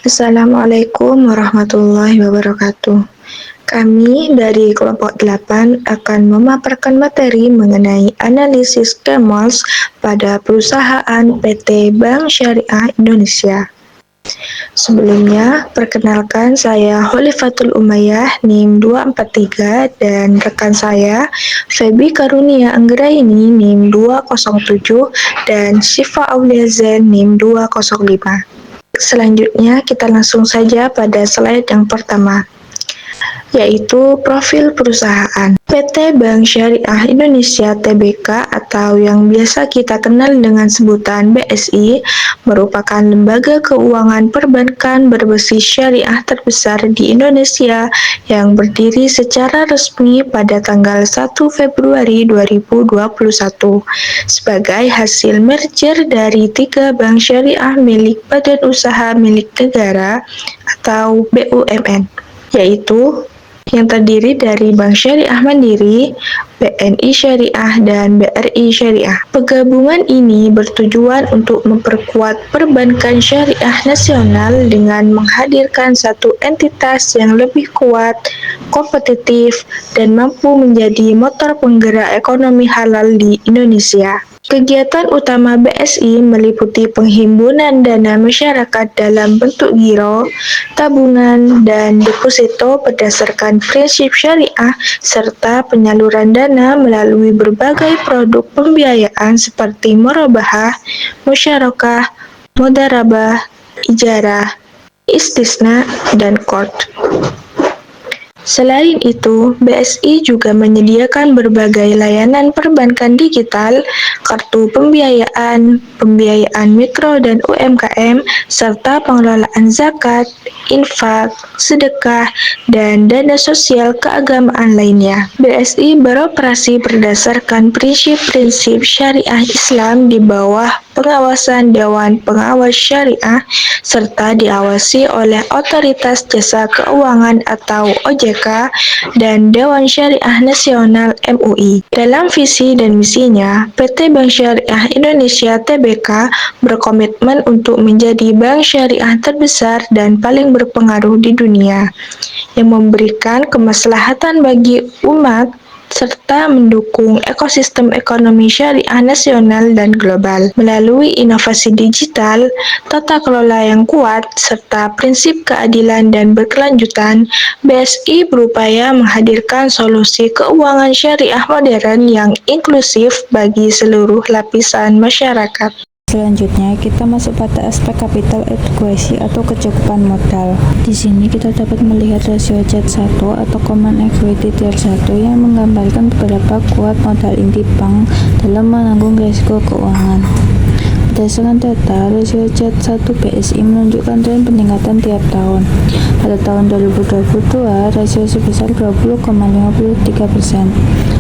Assalamualaikum warahmatullahi wabarakatuh. Kami dari kelompok 8 akan memaparkan materi mengenai analisis KEMOS pada perusahaan PT Bank Syariah Indonesia. Sebelumnya, perkenalkan saya Holifatul Umayyah NIM 243 dan rekan saya Febi Karunia Anggraini NIM 207 dan Syifa Aulia Zen NIM 205. Selanjutnya, kita langsung saja pada slide yang pertama, yaitu profil perusahaan. PT Bank Syariah Indonesia Tbk atau yang biasa kita kenal dengan sebutan BSI merupakan lembaga keuangan perbankan berbasis syariah terbesar di Indonesia yang berdiri secara resmi pada tanggal 1 Februari 2021 sebagai hasil merger dari 3 bank syariah milik Badan Usaha Milik Negara atau BUMN, yaitu yang terdiri dari Bank Syariah Mandiri, BNI Syariah, dan BRI Syariah. Penggabungan ini bertujuan untuk memperkuat perbankan syariah nasional dengan menghadirkan satu entitas yang lebih kuat, kompetitif, dan mampu menjadi motor penggerak ekonomi halal di Indonesia. Kegiatan utama BSI meliputi penghimpunan dana masyarakat dalam bentuk giro, tabungan, dan deposito berdasarkan prinsip syariah, serta penyaluran dana melalui berbagai produk pembiayaan seperti murabahah, musyarakah, mudharabah, ijarah, istisna, dan qard. Selain itu, BSI juga menyediakan berbagai layanan perbankan digital, kartu pembiayaan, pembiayaan mikro dan UMKM, serta pengelolaan zakat, infak, sedekah, dan dana sosial keagamaan lainnya. BSI beroperasi berdasarkan prinsip-prinsip syariah Islam di bawah pengawasan Dewan Pengawas Syariah, serta diawasi oleh Otoritas Jasa Keuangan atau OJK dan Dewan Syariah Nasional MUI. Dalam visi dan misinya, PT Bank Syariah Indonesia Tbk berkomitmen untuk menjadi bank syariah terbesar dan paling berpengaruh di dunia, yang memberikan kemaslahatan bagi umat serta mendukung ekosistem ekonomi syariah nasional dan global. Melalui inovasi digital, tata kelola yang kuat, serta prinsip keadilan dan berkelanjutan, BSI berupaya menghadirkan solusi keuangan syariah modern yang inklusif bagi seluruh lapisan masyarakat. Selanjutnya, kita masuk pada aspek capital adequacy atau kecukupan modal. Di sini kita dapat melihat rasio Z1 atau Common Equity Tier 1 yang menggambarkan beberapa kuat modal inti bank dalam menanggung risiko keuangan. Berdasarkan data, rasio Z1 BSI menunjukkan tren peningkatan tiap tahun. Pada tahun 2022, rasio sebesar 20,53%.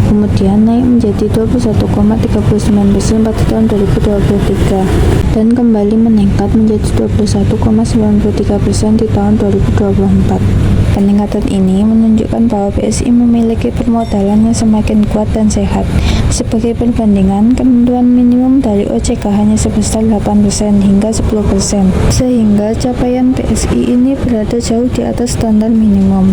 Kemudian naik menjadi 21,39% pada tahun 2023 dan kembali meningkat menjadi 21,93% di tahun 2024. Peningkatan ini menunjukkan bahwa BSI memiliki permodalan yang semakin kuat dan sehat. Sebagai perbandingan, ketentuan minimum dari OJK hanya sebesar 8% hingga 10%, sehingga capaian BSI ini berada jauh di atas standar minimum.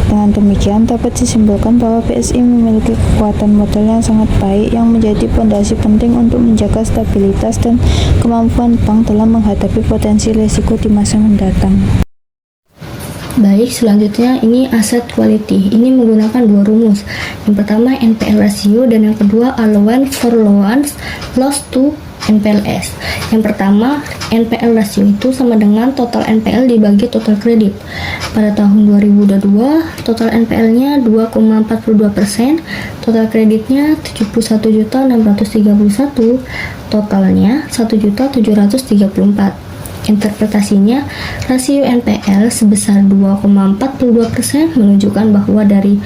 Dengan demikian, dapat disimpulkan bahwa BSI memiliki kekuatan modal yang sangat baik yang menjadi fondasi penting untuk menjaga stabilitas dan kemampuan bank dalam menghadapi potensi risiko di masa mendatang. Baik, selanjutnya ini asset quality. Ini menggunakan dua rumus. Yang pertama NPL ratio dan yang kedua allowance for loans loss to NPLs. Yang pertama, NPL ratio itu sama dengan total NPL dibagi total kredit. Pada tahun 2022, total NPL-nya 2,42%, total kreditnya 71.631, totalnya 1.734. Interpretasinya, rasio NPL sebesar 2,42% menunjukkan bahwa dari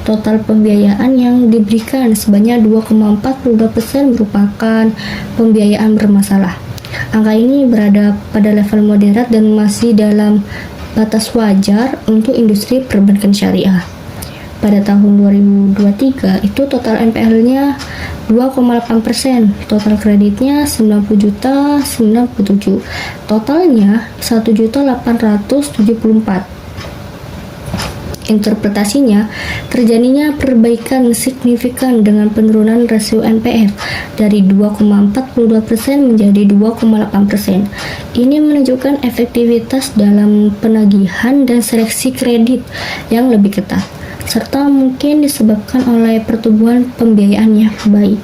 total pembiayaan yang diberikan sebanyak 2,42% merupakan pembiayaan bermasalah. Angka ini berada pada level moderat dan masih dalam batas wajar untuk industri perbankan syariah. Pada tahun 2023 itu total NPL-nya 2,8%, total kreditnya 90.097, totalnya 1.874. Interpretasinya, terjadinya perbaikan signifikan dengan penurunan rasio NPF dari 2,42% menjadi 2,8%. Ini menunjukkan efektivitas dalam penagihan dan seleksi kredit yang lebih ketat, serta mungkin disebabkan oleh pertumbuhan pembiayaan yang baik.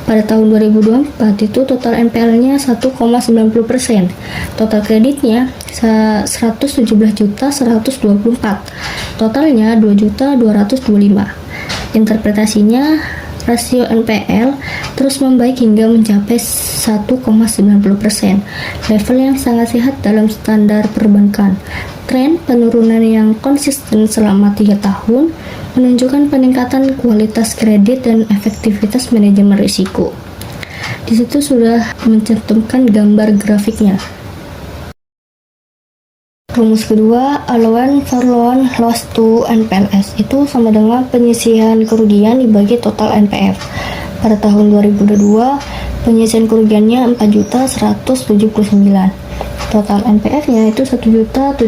Pada tahun 2024 itu total NPL-nya 1,90%, total kreditnya 117.124, totalnya 2.225. Interpretasinya, rasio NPL terus membaik hingga mencapai 1,90%, level yang sangat sehat dalam standar perbankan. Tren penurunan yang konsisten selama 3 tahun menunjukkan peningkatan kualitas kredit dan efektivitas manajemen risiko. Di situ sudah mencantumkan gambar grafiknya. Rumus kedua, allowance for loan loss to NPLs itu sama dengan penyisihan kerugian dibagi total NPF. Pada tahun 2022, penyisihan kerugiannya 4.179. Total NPF-nya itu 1.734.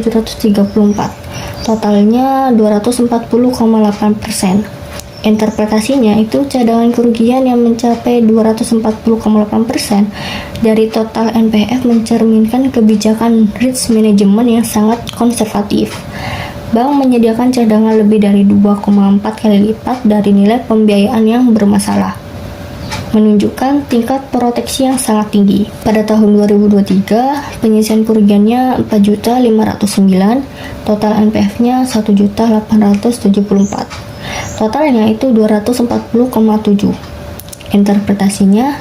Totalnya 240,8%. Interpretasinya itu cadangan kerugian yang mencapai 240,8% dari total NPF mencerminkan kebijakan risk management yang sangat konservatif. Bank menyediakan cadangan lebih dari 2,4 kali lipat dari nilai pembiayaan yang bermasalah, menunjukkan tingkat proteksi yang sangat tinggi. Pada tahun 2023, penyisihan kerugiannya 4.509, total NPF-nya 1.874. Totalnya itu 240,7. Interpretasinya,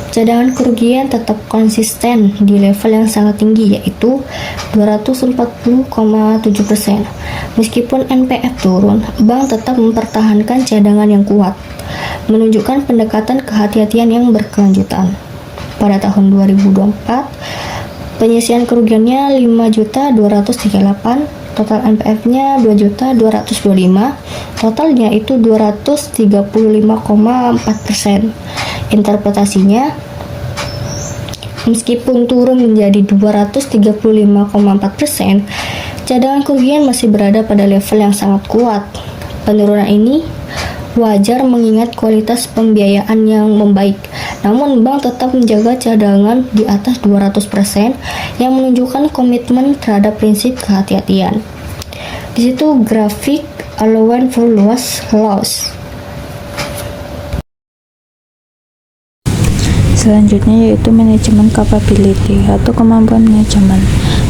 cadangan kerugian tetap konsisten di level yang sangat tinggi, yaitu 240,7%. Meskipun NPF turun, bank tetap mempertahankan cadangan yang kuat, menunjukkan pendekatan kehati-hatian yang berkelanjutan. Pada tahun 2024, penyisihan kerugiannya 5.238, total NPF-nya 2.225, totalnya itu 235,4%. Interpretasinya, meskipun turun menjadi 235,4%, cadangan kerugian masih berada pada level yang sangat kuat. Penurunan ini wajar mengingat kualitas pembiayaan yang membaik. Namun bank tetap menjaga cadangan di atas 200% yang menunjukkan komitmen terhadap prinsip kehati-hatian. Di situ grafik allowance for loss. Selanjutnya yaitu manajemen capability atau kemampuan manajemen.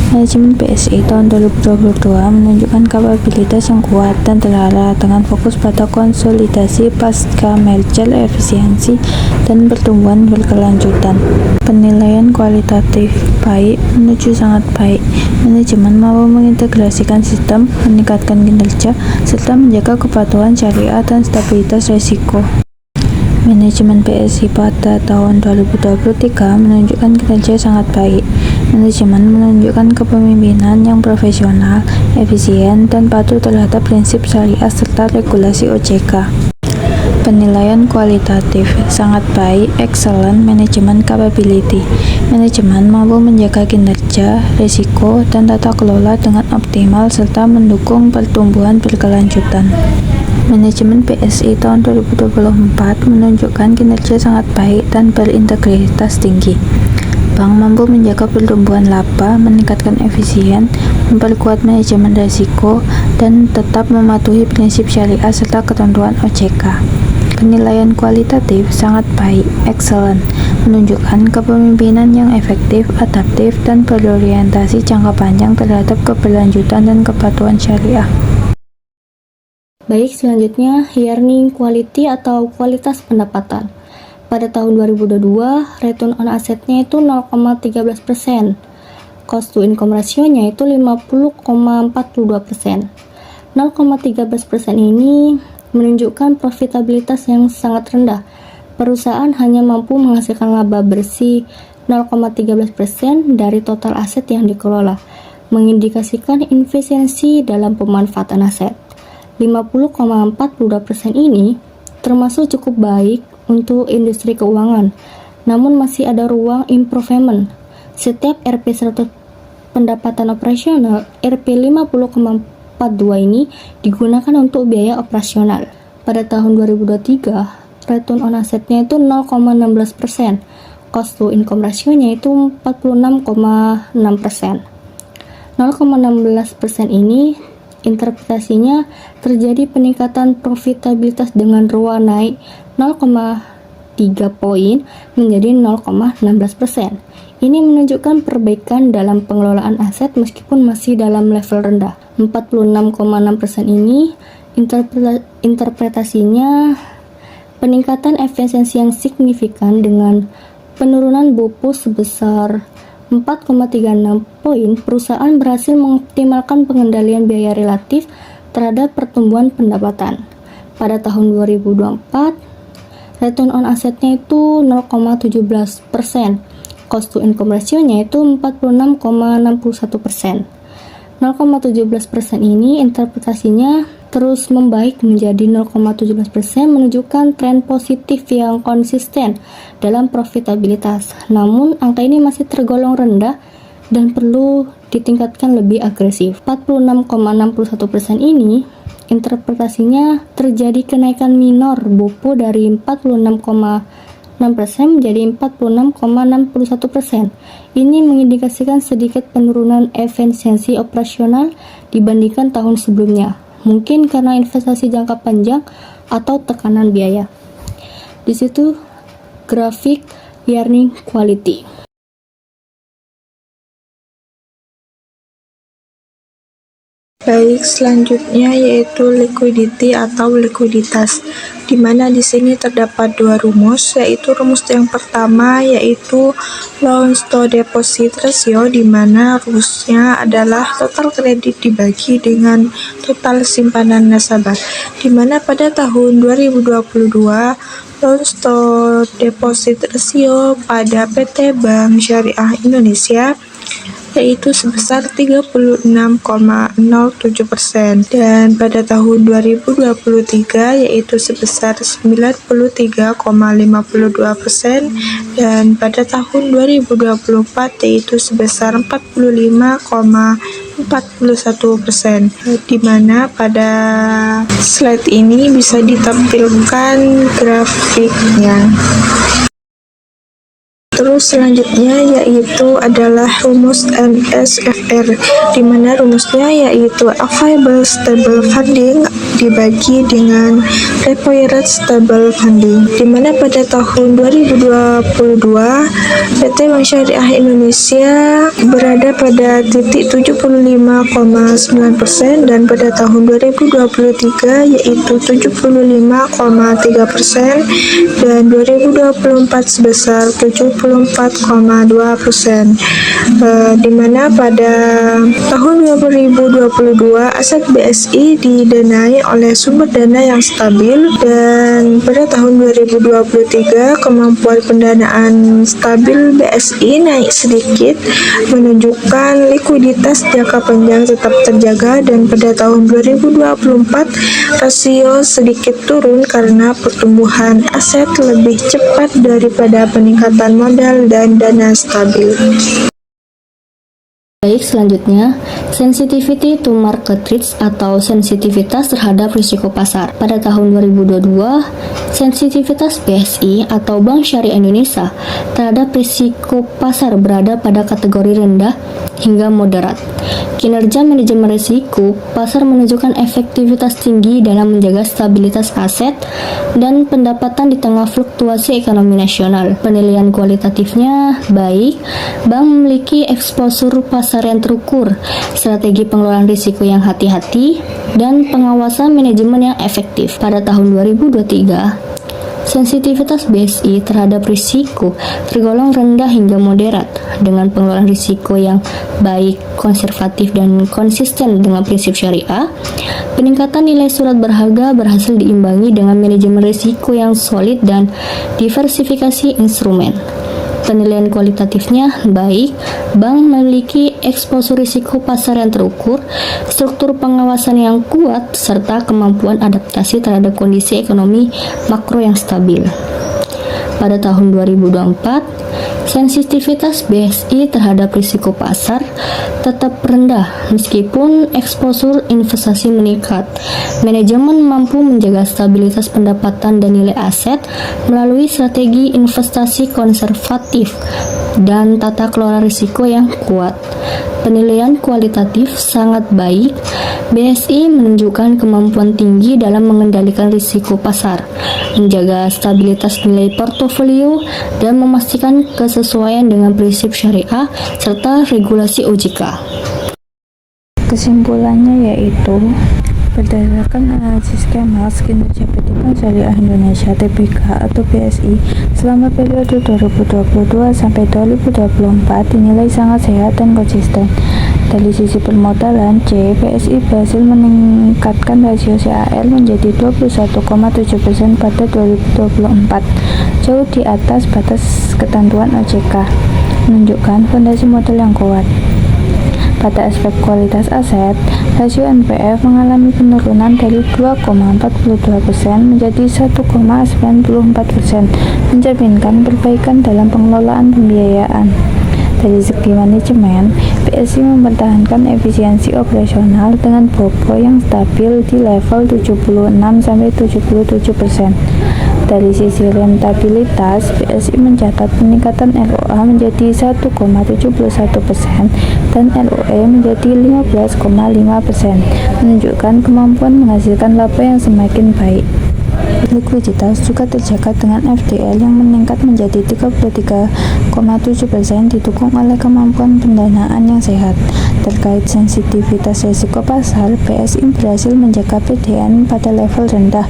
Manajemen BSI tahun 2022 menunjukkan kapabilitas yang kuat dan terarah dengan fokus pada konsolidasi pasca merger, efisiensi, dan pertumbuhan berkelanjutan. Penilaian kualitatif baik menuju sangat baik. Manajemen mampu mengintegrasikan sistem, meningkatkan kinerja, serta menjaga kepatuhan syariah dan stabilitas risiko. Manajemen BSI pada tahun 2023 menunjukkan kinerja sangat baik. Manajemen menunjukkan kepemimpinan yang profesional, efisien, dan patuh terhadap prinsip syariah serta regulasi OJK. Penilaian kualitatif sangat baik, excellent manajemen capability. Manajemen mampu menjaga kinerja, risiko, dan tata kelola dengan optimal serta mendukung pertumbuhan berkelanjutan. Manajemen BSI tahun 2024 menunjukkan kinerja sangat baik dan berintegritas tinggi. Bank mampu menjaga pertumbuhan laba, meningkatkan efisien, memperkuat manajemen risiko, dan tetap mematuhi prinsip syariah serta ketentuan OJK. Penilaian kualitatif sangat baik, excellent, menunjukkan kepemimpinan yang efektif, adaptif, dan berorientasi jangka panjang terhadap keberlanjutan dan kepatuhan syariah. Baik, selanjutnya earning quality atau kualitas pendapatan. Pada tahun 2022, return on assetnya itu 0,13%. Cost to income ratio-nya itu 50,42%. 0,13% ini menunjukkan profitabilitas yang sangat rendah. Perusahaan hanya mampu menghasilkan laba bersih 0,13% dari total aset yang dikelola, mengindikasikan efisiensi dalam pemanfaatan aset. 50,42% ini termasuk cukup baik untuk industri keuangan, namun masih ada ruang improvement. Setiap Rp 100 pendapatan operasional, Rp 50,42 ini digunakan untuk biaya operasional. Pada tahun 2023, return on assetnya itu 0,16%, cost to income ratio-nya itu 46,6%. 0,16% ini interpretasinya terjadi peningkatan profitabilitas dengan ROA naik 0,3 poin menjadi 0,16%. Ini menunjukkan perbaikan dalam pengelolaan aset meskipun masih dalam level rendah. 46,6% ini interpretasinya peningkatan efisiensi yang signifikan dengan penurunan BOPO sebesar 4,36 poin. Perusahaan berhasil mengoptimalkan pengendalian biaya relatif terhadap pertumbuhan pendapatan. Pada tahun 2024, return on assetnya itu 0,17%. Cost to income ratio-nya itu 46,61%. 0,17% ini interpretasinya terus membaik menjadi 0,17%, menunjukkan tren positif yang konsisten dalam profitabilitas. Namun, angka ini masih tergolong rendah dan perlu ditingkatkan lebih agresif. 46,61% ini interpretasinya terjadi kenaikan minor BOPO dari 46,6% menjadi 46,61%. Ini mengindikasikan sedikit penurunan efisiensi operasional dibandingkan tahun sebelumnya. Mungkin karena investasi jangka panjang atau tekanan biaya. Di situ grafik earning quality. Baik, selanjutnya yaitu liquidity atau likuiditas, di mana di sini terdapat dua rumus, yaitu rumus yang pertama yaitu loans to deposit ratio, di mana rumusnya adalah total kredit dibagi dengan total simpanan nasabah, di mana pada tahun 2022 loans to deposit ratio pada PT Bank Syariah Indonesia yaitu sebesar 36,07%, dan pada tahun 2023 yaitu sebesar 93,52%, dan pada tahun 2024 yaitu sebesar 45,41%, di mana pada slide ini bisa ditampilkan grafiknya. Terus selanjutnya yaitu adalah rumus NSFR, di mana rumusnya yaitu Available Stable Funding dibagi dengan Required Stable Funding, di mana pada tahun 2022 PT Bank Syariah Indonesia berada pada titik 75,9%, dan pada tahun 2023 yaitu 75,3%, dan 2024 sebesar 74,2%, di mana pada tahun 2022 aset BSI didanai oleh sumber dana yang stabil, dan pada tahun 2023 kemampuan pendanaan stabil BSI naik sedikit, menunjukkan likuiditas jangka panjang tetap terjaga, dan pada tahun 2024 rasio sedikit turun karena pertumbuhan aset lebih cepat daripada peningkatan modal dan dana stabil. Baik, selanjutnya sensitivity to market risk atau sensitivitas terhadap risiko pasar. Pada tahun 2022, sensitivitas BSI atau Bank Syariah Indonesia terhadap risiko pasar berada pada kategori rendah hingga moderat. Kinerja manajemen risiko pasar menunjukkan efektivitas tinggi dalam menjaga stabilitas aset dan pendapatan di tengah fluktuasi ekonomi nasional. Penilaian kualitatifnya baik, bank memiliki eksposur pasar yang terukur, strategi pengelolaan risiko yang hati-hati, dan pengawasan manajemen yang efektif. Pada tahun 2023, sensitivitas BSI terhadap risiko tergolong rendah hingga moderat, dengan pengelolaan risiko yang baik, konservatif, dan konsisten dengan prinsip syariah. Peningkatan nilai surat berharga berhasil diimbangi dengan manajemen risiko yang solid dan diversifikasi instrumen. Penilaian kualitatifnya baik, bank memiliki eksposur risiko pasar yang terukur, struktur pengawasan yang kuat, serta kemampuan adaptasi terhadap kondisi ekonomi makro yang stabil. Pada tahun 2024, sensitivitas BSI terhadap risiko pasar tetap rendah meskipun eksposur investasi meningkat. Manajemen mampu menjaga stabilitas pendapatan dan nilai aset melalui strategi investasi konservatif dan tata kelola risiko yang kuat. Penilaian kualitatif sangat baik. BSI menunjukkan kemampuan tinggi dalam mengendalikan risiko pasar, menjaga stabilitas nilai portofolio, dan memastikan kesesuaian dengan prinsip syariah serta regulasi OJK. Kesimpulannya yaitu, berdasarkan analisis Kemals, kinerja PT Bank Syariah Indonesia (TBK) atau BSI selama periode 2022 sampai 2024 dinilai sangat sehat dan konsisten. Dari sisi permodalan, BSI berhasil meningkatkan rasio CAR menjadi 21,7% pada 2024, jauh di atas batas ketentuan OJK, menunjukkan fondasi modal yang kuat. Pada aspek kualitas aset, rasio NPF mengalami penurunan dari 2,42% menjadi 1,94%, mencerminkan perbaikan dalam pengelolaan pembiayaan. Dari segi manajemen, BSI mempertahankan efisiensi operasional dengan BOBO yang stabil di level 76-77%. Dari sisi rentabilitas, BSI mencatat peningkatan ROA menjadi 1,71% dan ROE menjadi 15,5%, menunjukkan kemampuan menghasilkan laba yang semakin baik. Likuiditas juga terjaga dengan FDL yang meningkat menjadi 33,7%, didukung oleh kemampuan pendanaan yang sehat. Terkait sensitivitas risiko pasar, BSI berhasil menjaga PDN pada level rendah,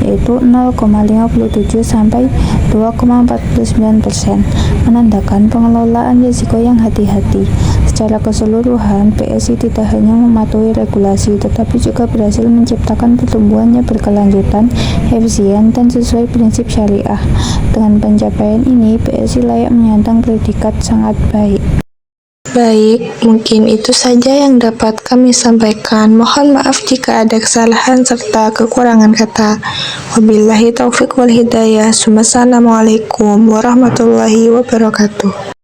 yaitu 0,57 sampai 2,49%, menandakan pengelolaan risiko yang hati-hati. Secara keseluruhan, BSI tidak hanya mematuhi regulasi, tetapi juga berhasil menciptakan pertumbuhan yang berkelanjutan, efisien, dan sesuai prinsip syariah. Dengan pencapaian ini, BSI layak menyandang predikat sangat baik. Baik, mungkin itu saja yang dapat kami sampaikan. Mohon maaf jika ada kesalahan serta kekurangan kata. Wabillahi taufiq wal hidayah. Wassalamualaikum warahmatullahi wabarakatuh.